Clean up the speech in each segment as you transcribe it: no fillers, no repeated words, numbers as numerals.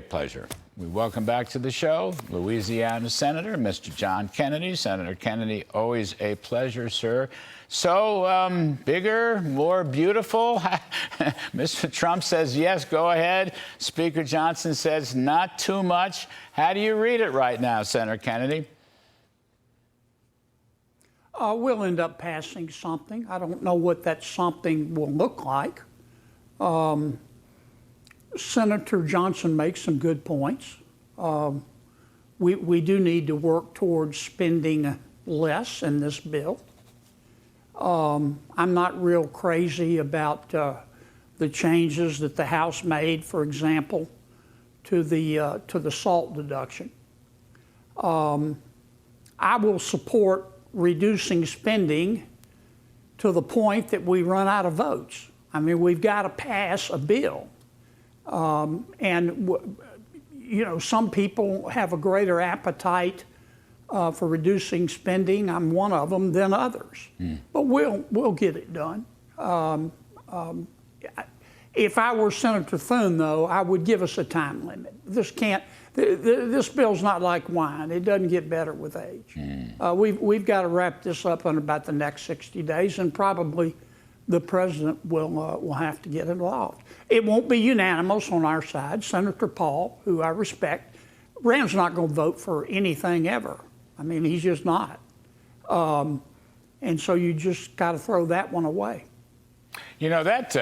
great pleasure. We welcome back to the show Louisiana Senator Mr. John Kennedy. Senator Kennedy, always a pleasure, sir. So, bigger, more beautiful. Mr. Trump says, yes, go ahead. Speaker Johnson says, not too much. How do you read it right now, Senator Kennedy? We'll end up passing something. I don't know what that something will look like. Senator Johnson makes some good points. We do need to work towards spending less in this bill. I'm not real crazy about the changes that the House made, for example, to the SALT deduction. I will support reducing spending to the point that we run out of votes. I mean, we've got to pass a bill. You know, some people have a greater appetite for reducing spending. I'm one of them than others. But we'll get it done. If I were Senator Thune, though, I would give us a time limit. This bill's not like wine. It doesn't get better with age. We've got to wrap this up in about the next 60 days, and probably the president will have to get involved. It won't be unanimous on our side. Senator Paul, who I respect, Rand's not going to vote for anything ever. I mean, he's just not. And so you just got to throw that one away. You know, that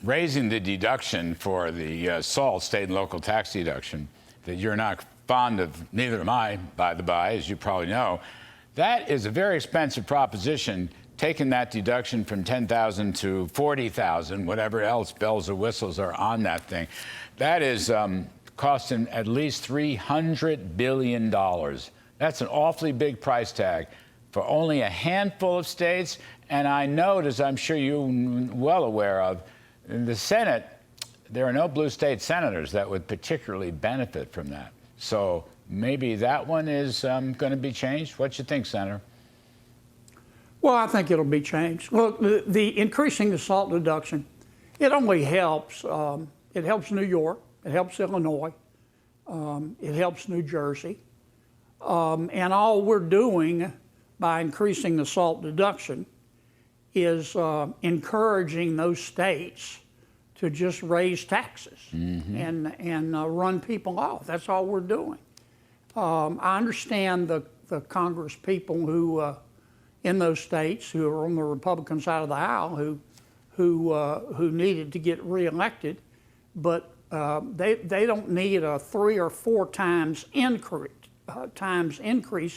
raising the deduction for the SALT, state and local tax deduction, that you're not fond of, neither am I, by the by, as you probably know, that is a very expensive proposition, taking that deduction from $10,000 to $40,000, whatever else bells or whistles are on that thing. That is costing at least $300 billion. That's an awfully big price tag for only a handful of states. And I note, as I'm sure you're well aware of, in the Senate, there are no blue state senators that would particularly benefit from that. So maybe that one is going to be changed. What you think, Senator? Well, I think it'll be changed. Look, the increasing the SALT deduction, it only helps. It helps New York. It helps Illinois. It helps New Jersey. And all we're doing by increasing the SALT deduction is encouraging those states to just raise taxes and run people off. That's all we're doing. I understand the Congress people who in those states who are on the Republican side of the aisle who needed to get reelected, but they don't need a 3 or 4 times increase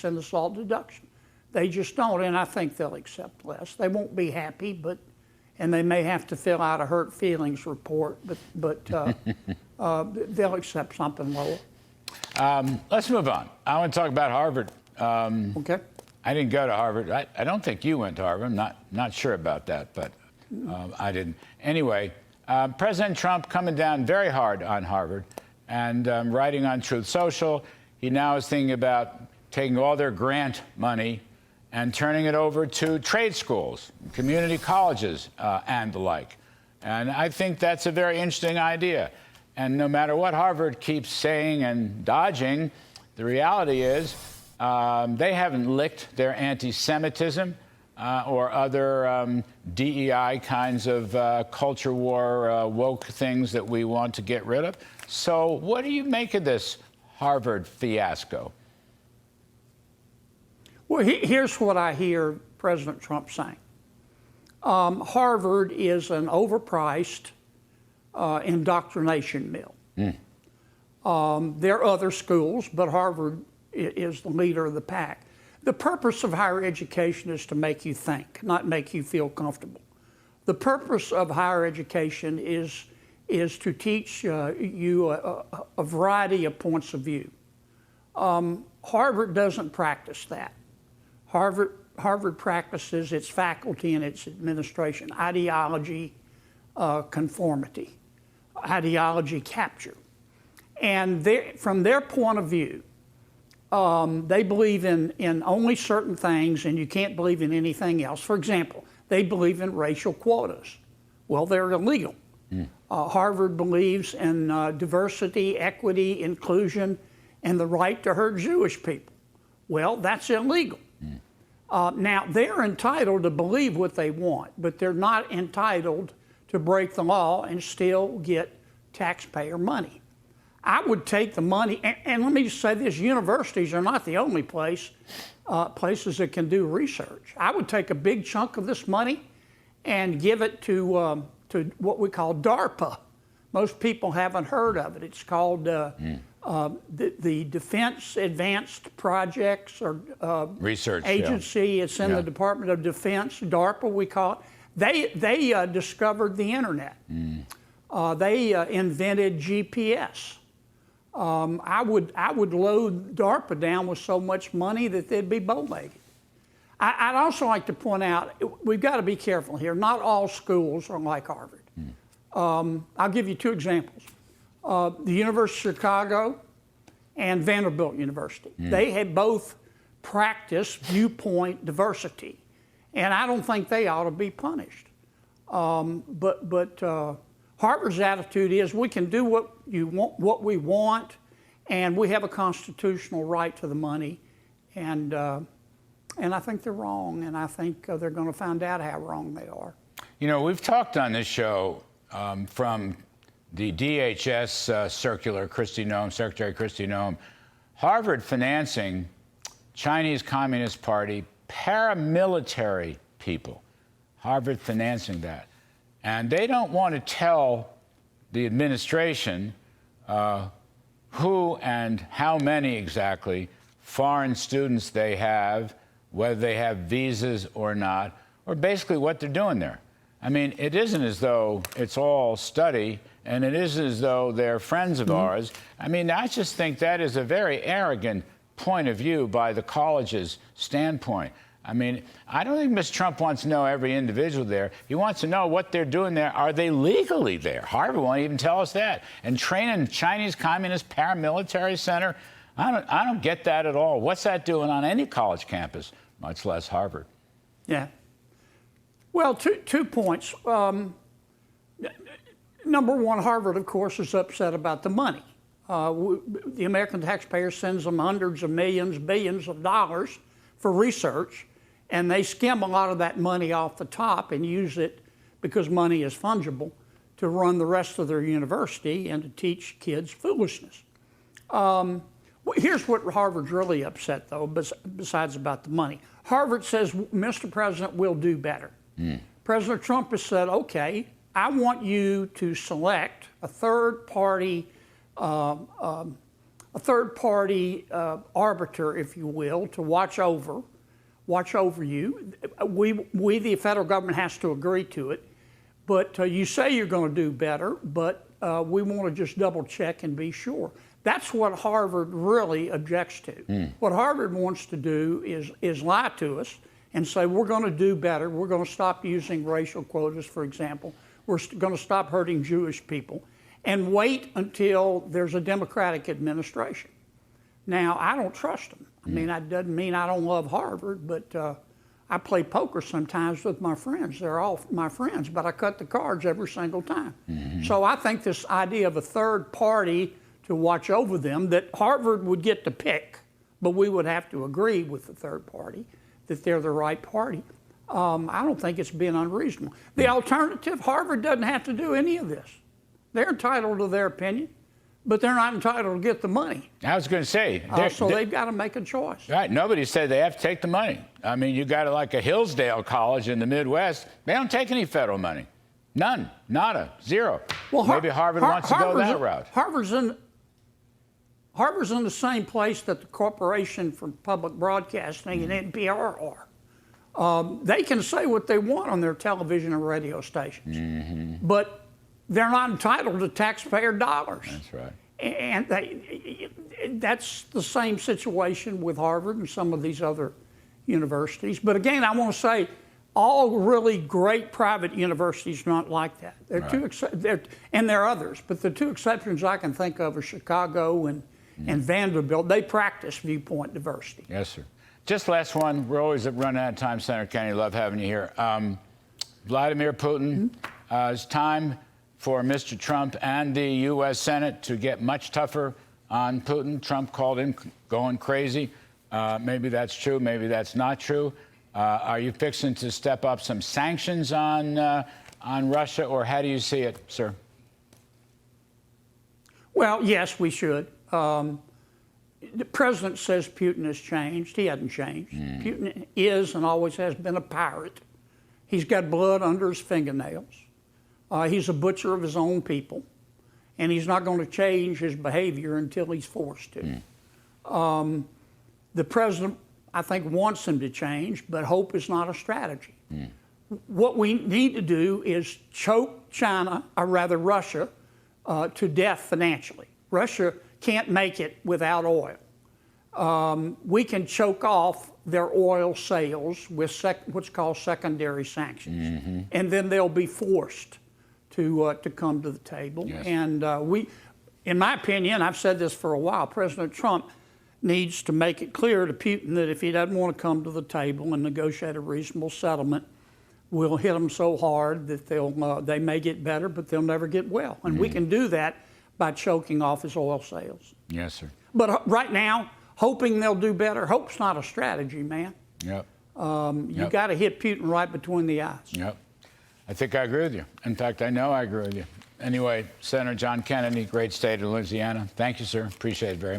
in the SALT deduction. They just don't, and I think they'll accept less. They won't be happy, and they may have to fill out a hurt feelings report, but they'll accept something lower. Let's move on. I want to talk about Harvard. Okay. I didn't go to Harvard. I don't think you went to Harvard. I'm not sure about that, but I didn't. Anyway, President Trump coming down very hard on Harvard and writing on Truth Social. He now is thinking about taking all their grant money and turning it over to trade schools, community colleges, and the like. And I think that's a very interesting idea. And no matter what Harvard keeps saying and dodging, the reality is they haven't licked their anti-Semitism or other DEI kinds of culture war woke things that we want to get rid of. So what do you make of this Harvard fiasco? Well, here's what I hear President Trump saying. Harvard is an overpriced indoctrination mill. There are other schools, but Harvard is the leader of the pack. The purpose of higher education is to make you think, not make you feel comfortable. The purpose of higher education is to teach you a variety of points of view. Harvard doesn't practice that. Harvard practices its faculty and its administration, ideology conformity, ideology capture. And from their point of view, they believe in only certain things, and you can't believe in anything else. For example, they believe in racial quotas. Well, they're illegal. Harvard believes in diversity, equity, inclusion, and the right to hurt Jewish people. Well, that's illegal. Now, they're entitled to believe what they want, but they're not entitled to break the law and still get taxpayer money. I would take the money, and let me just say this, universities are not the only places that can do research. I would take a big chunk of this money and give it to what we call DARPA. Most people haven't heard of it. It's called the Defense Advanced Projects or Research Agency. Yeah. It's in the Department of Defense, DARPA we call it. They discovered the internet. They invented GPS. I would load DARPA down with so much money that they'd be bow-legged. I'd also like to point out, we've got to be careful here. Not all schools are like Harvard. I'll give you two examples. The University of Chicago and Vanderbilt University. They had both practiced viewpoint diversity, and I don't think they ought to be punished. But Harvard's attitude is we can do what we want, and we have a constitutional right to the money, and I think they're wrong, and I think they're going to find out how wrong they are. You know, we've talked on this show from the DHS circular, Secretary Kristi Noem, Harvard financing Chinese Communist Party paramilitary people. Harvard financing that. And they don't want to tell the administration who and how many exactly foreign students they have, whether they have visas or not, or basically what they're doing there. I mean, it isn't as though it's all study, and it isn't as though they're friends of ours. I mean, I just think that is a very arrogant point of view by the college's standpoint. I mean, I don't think Mr. Trump wants to know every individual there. He wants to know what they're doing there. Are they legally there? Harvard won't even tell us that. And training Chinese Communist paramilitary center, I don't get that at all. What's that doing on any college campus, much less Harvard? Yeah. Well, two points. Number one, Harvard, of course, is upset about the money. The American taxpayer sends them hundreds of millions, billions of dollars for research, and they skim a lot of that money off the top and use it, because money is fungible, to run the rest of their university and to teach kids foolishness. Here's what Harvard's really upset, though, besides about the money. Harvard says, Mr. President, we'll do better. President Trump has said, okay, I want you to select a third-party arbiter, if you will, to watch over you. We, the federal government, has to agree to it. But you say you're going to do better, but we want to just double check and be sure. That's what Harvard really objects to. What Harvard wants to do is lie to us and say, we're going to do better. We're going to stop using racial quotas, for example. We're going to stop hurting Jewish people, and wait until there's a Democratic administration. Now, I don't trust them. I mean, that doesn't mean I don't love Harvard, but I play poker sometimes with my friends. They're all my friends, but I cut the cards every single time. So I think this idea of a third party to watch over them, that Harvard would get to pick, but we would have to agree with the third party that they're the right party. I don't think it's being unreasonable. The alternative, Harvard doesn't have to do any of this. They're entitled to their opinion, but they're not entitled to get the money. I was going to say. So they've got to make a choice. Right. Nobody said they have to take the money. I mean, you got like a Hillsdale College in the Midwest. They don't take any federal money. None. Nada. Zero. Well, maybe Harvard wants to go that route. Harvard's in the same place that the Corporation for Public Broadcasting and NPR are. They can say what they want on their television and radio stations, but they're not entitled to taxpayer dollars. That's right. And that's the same situation with Harvard and some of these other universities. But again, I want to say, all really great private universities are not like that. There are and there are others, but the two exceptions I can think of are Chicago and Vanderbilt. They practice viewpoint diversity. Yes, sir. Just last one. We're always running out of time, Senator Kennedy. Love having you here. Vladimir Putin, it's time for Mr. Trump and the U.S. Senate to get much tougher on Putin. Trump called him going crazy. Maybe that's true. Maybe that's not true. Are you fixing to step up some sanctions on Russia, or how do you see it, sir? Well, yes, we should. The president says Putin has changed. He hasn't changed. Putin is and always has been a pirate. He's got blood under his fingernails. He's a butcher of his own people. And he's not going to change his behavior until he's forced to. The president, I think, wants him to change, but hope is not a strategy. What we need to do is choke China, or rather Russia, to death financially. Russia can't make it without oil. We can choke off their oil sales with what's called secondary sanctions, and then they'll be forced to come to the table. Yes. And in my opinion, I've said this for a while, President Trump needs to make it clear to Putin that if he doesn't want to come to the table and negotiate a reasonable settlement, we'll hit them so hard that they may get better, but they'll never get well. And we can do that by choking off his oil sales. Yes, sir. But right now, hoping they'll do better, hope's not a strategy, man. Yep. You got to hit Putin right between the eyes. Yep. I think I agree with you. In fact, I know I agree with you. Anyway, Senator John Kennedy, great state of Louisiana. Thank you, sir. Appreciate it very much.